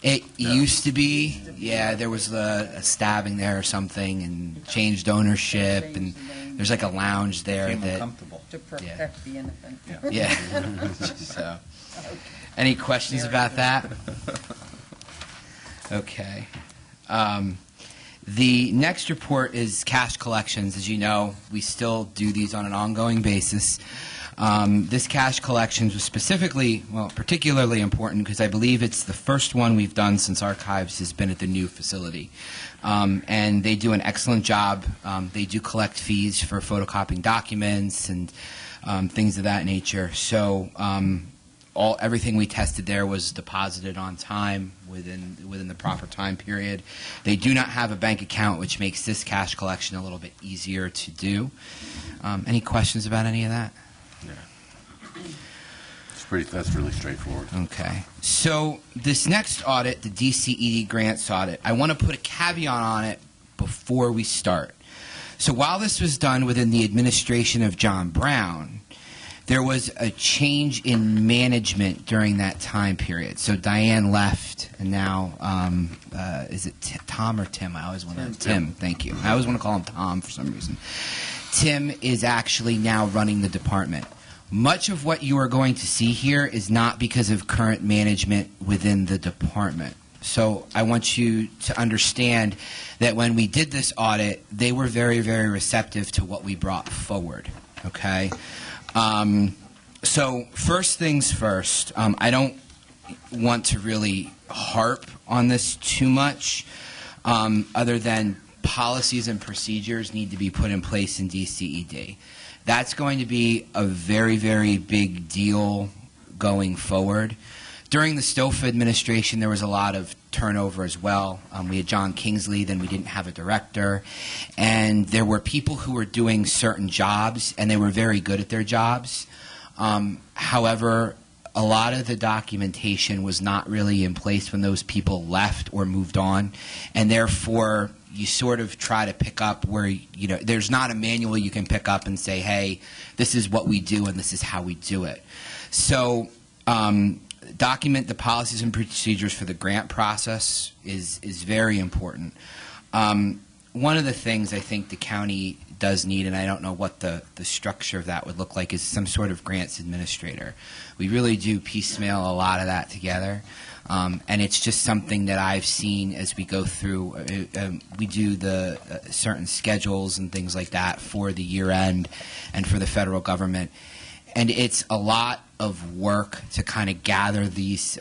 It used to be, yeah, there was a stabbing there or something, and changed ownership, and there's like a lounge there that. To protect the innocent. Yeah. So, any questions about that? Okay. The next report is cash collections. As you know, we still do these on an ongoing basis. This cash collections was particularly important because I believe it's the first one we've done since Archives has been at the new facility. And they do an excellent job. They do collect fees for photocopying documents and things of that nature. So everything we tested there was deposited on time within the proper time period. They do not have a bank account, which makes this cash collection a little bit easier to do. Any questions about any of that? Yeah. That's really straightforward. Okay. So this next audit, the DCED grants audit, I want to put a caveat on it before we start. So while this was done within the administration of John Brown, there was a change in management during that time period. So Diane left, and now, is it Tom or Tim? I always want to Tim. Thank you. I always want to call him Tom for some reason. Tim is actually now running the department. Much of what you are going to see here is not because of current management within the department. So I want you to understand that when we did this audit, they were very, very receptive to what we brought forward. Okay? So first things first, I don't want to really harp on this too much, other than policies and procedures need to be put in place in DCED. That's going to be a very, very big deal going forward. During the Stofa administration, there was a lot of turnover as well. We had John Kingsley, then we didn't have a director. And there were people who were doing certain jobs, and they were very good at their jobs. However, a lot of the documentation was not really in place when those people left or moved on. And therefore, you sort of try to pick up where, you know, there's not a manual you can pick up and say, hey, this is what we do and this is how we do it. So, document the policies and procedures for the grant process is very important. One of the things I think the county does need, and I don't know what the structure of that would look like, is some sort of grants administrator. We really do piecemeal a lot of that together, and it's just something that I've seen as we go through. We do the certain schedules and things like that for the year end and for the federal government. And it's a lot of work to kind of gather these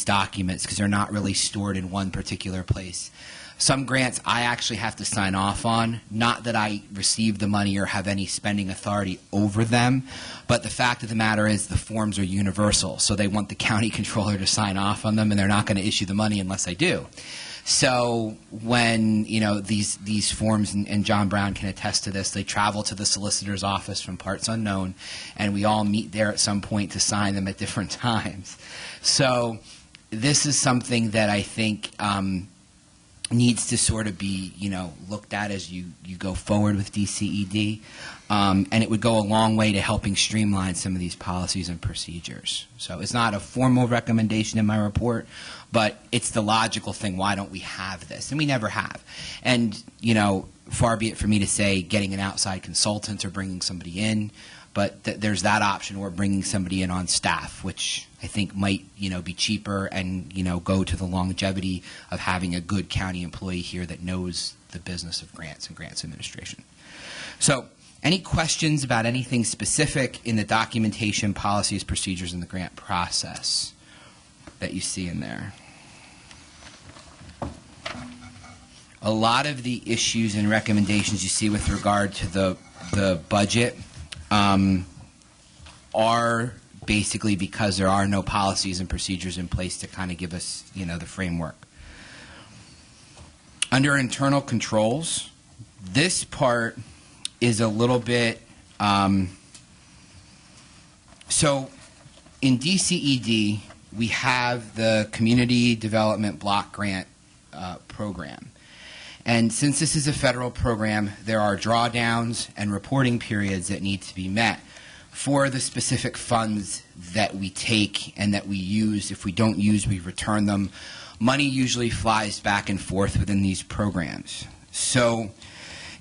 documents because they're not really stored in one particular place. Some grants I actually have to sign off on, not that I receive the money or have any spending authority over them, but the fact of the matter is the forms are universal, so they want the county controller to sign off on them, and they're not going to issue the money unless I do. So when, you know, these forms, and John Brown can attest to this, they travel to the solicitor's office from parts unknown, and we all meet there at some point to sign them at different times. So this is something that I think needs to sort of be, you know, looked at as you go forward with DCED, and it would go a long way to helping streamline some of these policies and procedures. So it's not a formal recommendation in my report, but it's the logical thing. Why don't we have this? And we never have. And, you know, far be it for me to say getting an outside consultant or bringing somebody in, but there's that option, or bringing somebody in on staff, which I think might, you know, be cheaper and, you know, go to the longevity of having a good county employee here that knows the business of grants and grants administration. So any questions about anything specific in the documentation, policies, procedures, and the grant process that you see in there? A lot of the issues and recommendations you see with regard to the budget are basically because there are no policies and procedures in place to kind of give us, you know, the framework. Under internal controls, this part is a little bit, so in DCED, we have the Community Development Block Grant program. And since this is a federal program, there are drawdowns and reporting periods that need to be met for the specific funds that we take and that we use. If we don't use, we return them. Money usually flies back and forth within these programs. So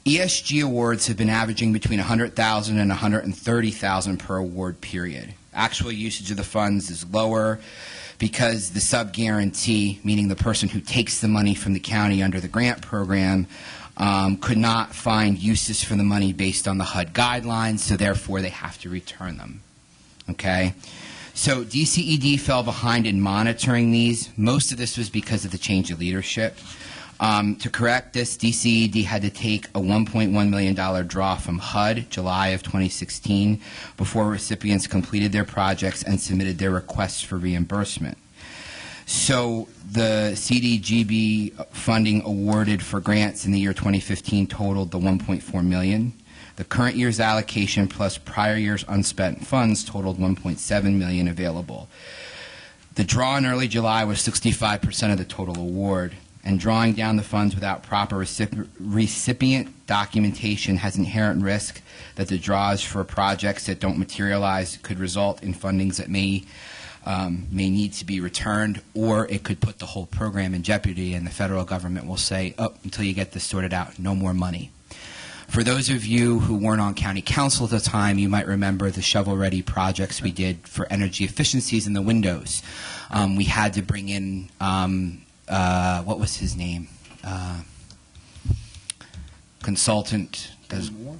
ESG awards have been averaging between $100,000 and $130,000 per award period. Actual usage of the funds is lower because the sub-guarantee, meaning the person who takes the money from the county under the grant program, could not find uses for the money based on the HUD guidelines, so therefore they have to return them. Okay? So DCED fell behind in monitoring these. Most of this was because of the change of leadership. To correct this, DCED had to take a $1.1 million draw from HUD, July of 2016, before recipients completed their projects and submitted their requests for reimbursement. So the CDGB funding awarded for grants in the year 2015 totaled the $1.4 million. The current year's allocation plus prior year's unspent funds totaled $1.7 million available. The draw in early July was 65% of the total award. And drawing down the funds without proper recipient documentation has inherent risk that the draws for projects that don't materialize could result in fundings that may need to be returned, or it could put the whole program in jeopardy, and the federal government will say, oh, until you get this sorted out, no more money. For those of you who weren't on county council at the time, you might remember the shovel-ready projects we did for energy efficiencies in the windows. We had to bring in what was his name? Consultant.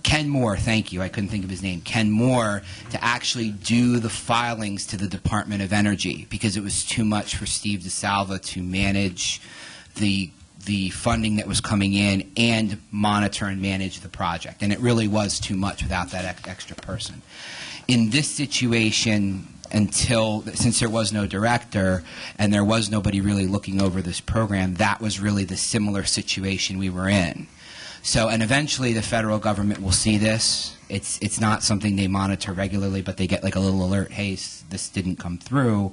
Ken Moore, thank you. I couldn't think of his name. Ken Moore, to actually do the filings to the Department of Energy because it was too much for Steve DeSalva to manage the funding that was coming in and monitor and manage the project. And it really was too much without that extra person. In this situation, since there was no director and there was nobody really looking over this program, that was really the similar situation we were in. So, and eventually the federal government will see this. It's not something they monitor regularly, but they get like a little alert, hey, this didn't come through,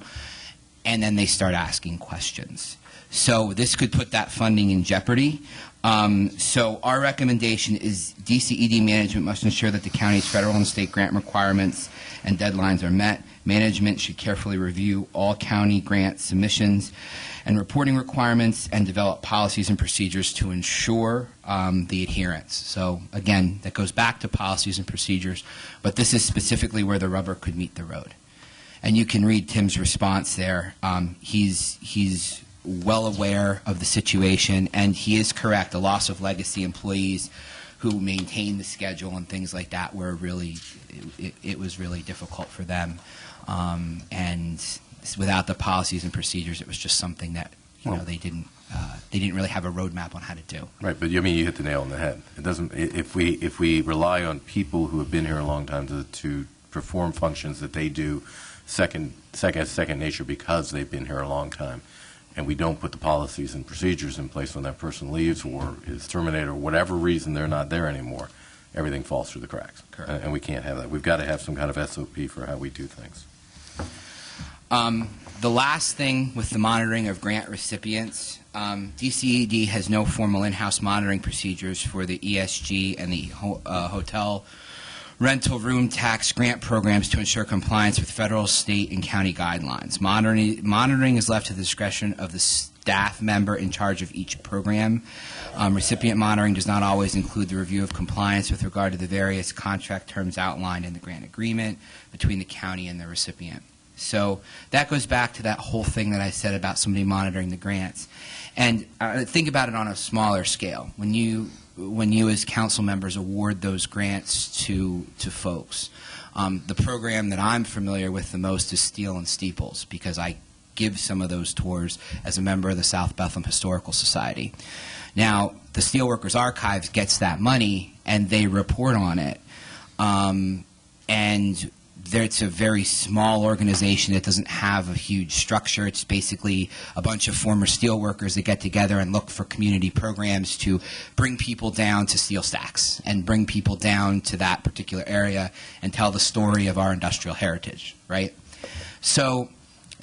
and then they start asking questions. So this could put that funding in jeopardy. So our recommendation is DCED management must ensure that the county's federal and state grant requirements and deadlines are met. Management should carefully review all county grant submissions and reporting requirements and develop policies and procedures to ensure the adherence. So again, that goes back to policies and procedures, but this is specifically where the rubber could meet the road. And you can read Tim's response there. He's well aware of the situation, and he is correct. The loss of legacy employees who maintain the schedule and things like that were really, it was really difficult for them. And without the policies and procedures, it was just something that they didn't really have a roadmap on how to do. Right, but I mean, you hit the nail on the head. It doesn't. If we rely on people who have been here a long time to perform functions that they do second nature because they've been here a long time, and we don't put the policies and procedures in place when that person leaves or is terminated or whatever reason they're not there anymore, everything falls through the cracks. Correct. And we can't have that. We've got to have some kind of SOP for how we do things. The last thing with the monitoring of grant recipients, DCED has no formal in-house monitoring procedures for the ESG and the hotel rental room tax grant programs to ensure compliance with federal, state, and county guidelines. Monitoring is left to the discretion of the staff member in charge of each program. Recipient monitoring does not always include the review of compliance with regard to the various contract terms outlined in the grant agreement between the county and the recipient. So that goes back to that whole thing that I said about somebody monitoring the grants. And think about it on a smaller scale. When you as council members award those grants to folks, the program that I'm familiar with the most is Steel and Steeples, because I give some of those tours as a member of the South Bethlehem Historical Society. Now, the Steelworkers Archives gets that money, and they report on it. And it's a very small organization that doesn't have a huge structure. It's basically a bunch of former steelworkers that get together and look for community programs to bring people down to steel stacks and bring people down to that particular area and tell the story of our industrial heritage, right? So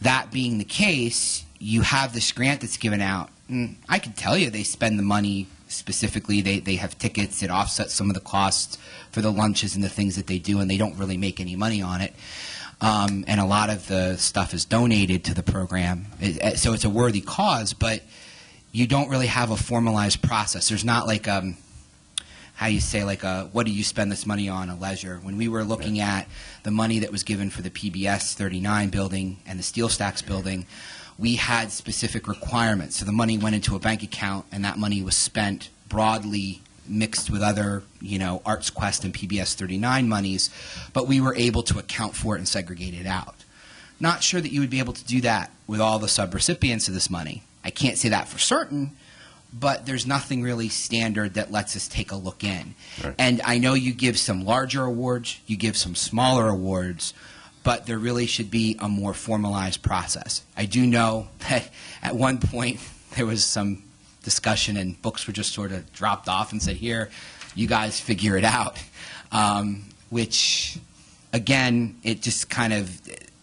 that being the case, you have this grant that's given out. I can tell you they spend the money specifically. They have tickets that offset some of the costs for the lunches and the things that they do, and they don't really make any money on it. And a lot of the stuff is donated to the program. So it's a worthy cause, but you don't really have a formalized process. There's not like how you say, like what do you spend this money on, a leisure. When we were looking at the money that was given for the PBS 39 building and the Steel Stacks building, we had specific requirements. So the money went into a bank account, and that money was spent broadly mixed with other, Arts Quest and PBS 39 monies, but we were able to account for it and segregate it out. Not sure that you would be able to do that with all the subrecipients of this money. I can't say that for certain, but there's nothing really standard that lets us take a look in. Right. And I know you give some larger awards, you give some smaller awards, but there really should be a more formalized process. I do know that at one point there was some discussion and books were just sort of dropped off and said, here, you guys figure it out, which, again, it just kind of,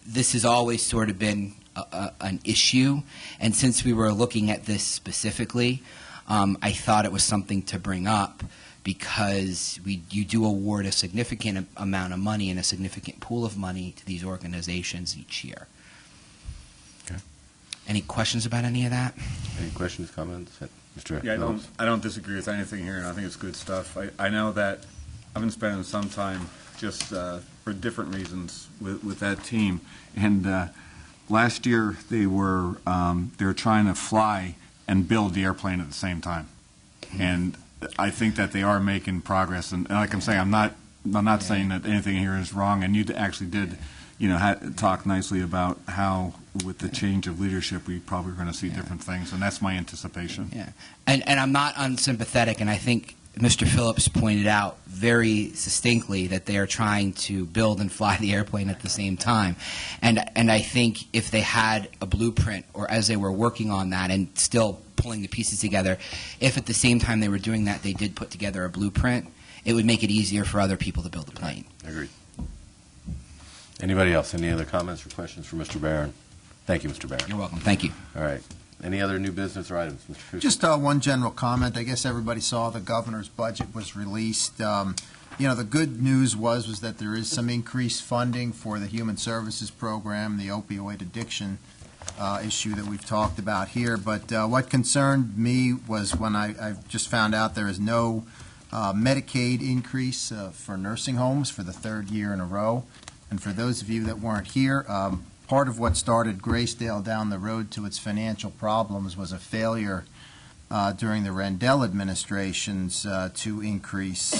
this has always sort of been an issue, and since we were looking at this specifically, I thought it was something to bring up, because you do award a significant amount of money and a significant pool of money to these organizations each year. Okay. Any questions about any of that? Any questions, comments? Mr. Yeah, Phillips? I don't disagree with anything here, and I think it's good stuff. I know that I've been spending some time just for different reasons with that team. And last year they were trying to fly and build the airplane at the same time. Mm-hmm. And I think that they are making progress, and like I'm saying, I'm not saying that anything here is wrong. And you actually did, talk nicely about how with the change of leadership, we probably are going to see different things, and that's my anticipation. Yeah, and I'm not unsympathetic, and I think Mr. Phillips pointed out very succinctly that they are trying to build and fly the airplane at the same time. And I think if they had a blueprint, or as they were working on that and still pulling the pieces together, if at the same time they were doing that they did put together a blueprint, it would make it easier for other people to build a plane. Agreed. Anybody else? Any other comments or questions for Mr. Barron? Thank you, Mr. Barron. You're welcome. Thank you. All right. Any other new business or items, Mr. Fuchs? Just one general comment. I guess everybody saw the governor's budget was released. The good news was that there is some increased funding for the Human Services Program, the opioid addiction issue that we've talked about here. But what concerned me was when I just found out there is no Medicaid increase for nursing homes for the third year in a row. And for those of you that weren't here, part of what started Gracedale down the road to its financial problems was a failure during the Rendell administrations to increase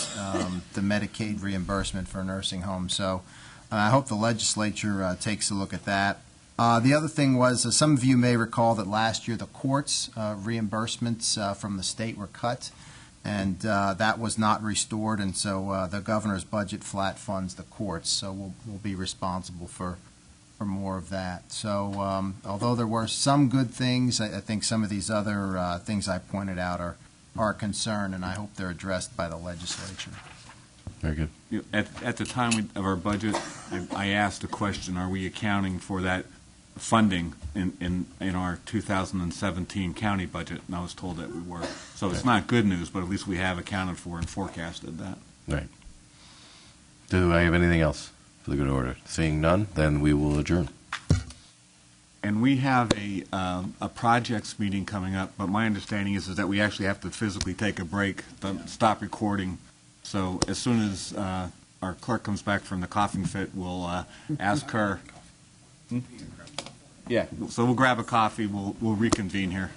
the Medicaid reimbursement for nursing homes. So I hope the legislature takes a look at that. The other thing was, some of you may recall that last year the courts reimbursements from the state were cut, and that was not restored, and so the governor's budget flat funds the courts, so we'll be responsible for more of that. So although there were some good things, I think some of these other things I pointed out are a concern, and I hope they're addressed by the legislature. Very good. At the time of our budget, I asked a question, are we accounting for that funding in our 2017 county budget? And I was told that we were. So it's not good news, but at least we have accounted for and forecasted that. Right. Do I have anything else for the good order? Seeing none, then we will adjourn. And we have a projects meeting coming up, but my understanding is that we actually have to physically take a break, stop recording. So as soon as our clerk comes back from the coughing fit, we'll ask her. Yeah, so we'll grab a coffee, we'll reconvene here.